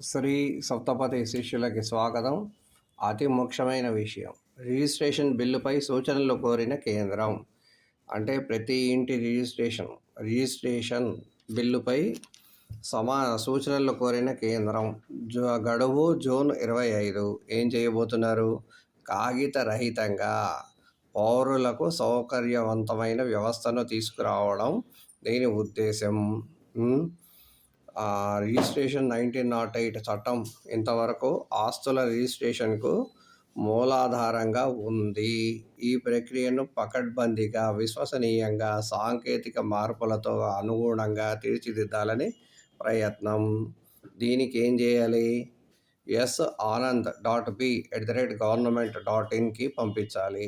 శ్రీ సప్తపది శిష్యులకి స్వాగతం. అతి ముఖ్యమైన విషయం, రిజిస్ట్రేషన్ బిల్లుపై సూచనలు కోరిన కేంద్రం. అంటే ప్రతి ఇంటి రిజిస్ట్రేషన్ బిల్లుపై సూచనలు కోరిన కేంద్రం. గడువు జూన్ 25. ఏం చేయబోతున్నారు? కాగిత రహితంగా పౌరులకు సౌకర్యవంతమైన వ్యవస్థను తీసుకురావడం దీని ఉద్దేశం. రిజిస్ట్రేషన్ 1908 చట్టం ఇంతవరకు ఆస్తుల రిజిస్ట్రేషన్కు మూలాధారంగా ఉంది. ఈ ప్రక్రియను పకడ్బందీగా, విశ్వసనీయంగా, సాంకేతిక మార్పులతో అనుగుణంగా తీర్చిదిద్దాలని ప్రయత్నం. దీనికి ఏం చేయాలి? anand.b@government.in పంపించాలి.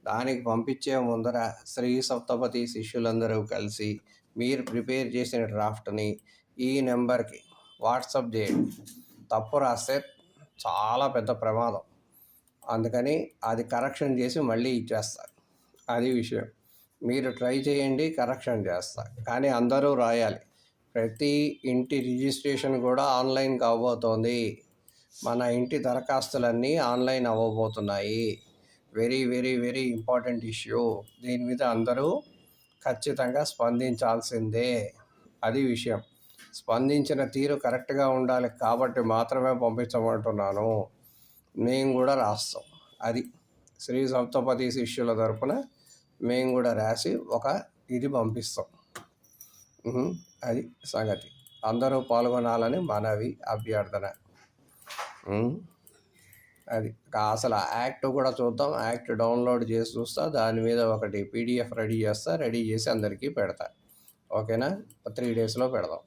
దానికి పంపించే ముందర శ్రీ సప్తపది శిష్యులందరూ కలిసి మీరు ప్రిపేర్ చేసిన డ్రాఫ్ట్ని ఈ నెంబర్కి వాట్సాప్ చేయండి. తప్పు రాస్తే చాలా పెద్ద ప్రమాదం. అందుకని అది కరెక్షన్ చేసి మళ్ళీ ఇచ్చేస్తారు. అది విషయం. మీరు ట్రై చేయండి, కరెక్షన్ చేస్తా. కానీ అందరూ రాయాలి. ప్రతి ఇంటి రిజిస్ట్రేషన్ కూడా ఆన్లైన్ కాబోతోంది. మన ఇంటి దరఖాస్తులన్నీ ఆన్లైన్ అవ్వబోతున్నాయి. Very very very important issue. దీని మీద అందరూ ఖచ్చితంగా స్పందించాల్సిందే. అది విషయం. స్పందించిన తీరు కరెక్ట్గా ఉండాలి కాబట్టి మాత్రమే పంపించమంటున్నాను. మేము కూడా రాస్తాం. అది శ్రీ సప్తపది శిష్యుల తరపున మేము కూడా రాసి ఇది పంపిస్తాం. అది సంగతి. అందరూ పాల్గొనాలని మనవి, అభ్యర్థన. అది అసలు యాక్ట్ కూడా చూద్దాం. యాక్ట్ డౌన్లోడ్ చేసి చూస్తా. దాని మీద ఒకటి PDF రెడీ చేసి అందరికీ పెడతా. ఓకేనా? 3 daysలో పెడదాం.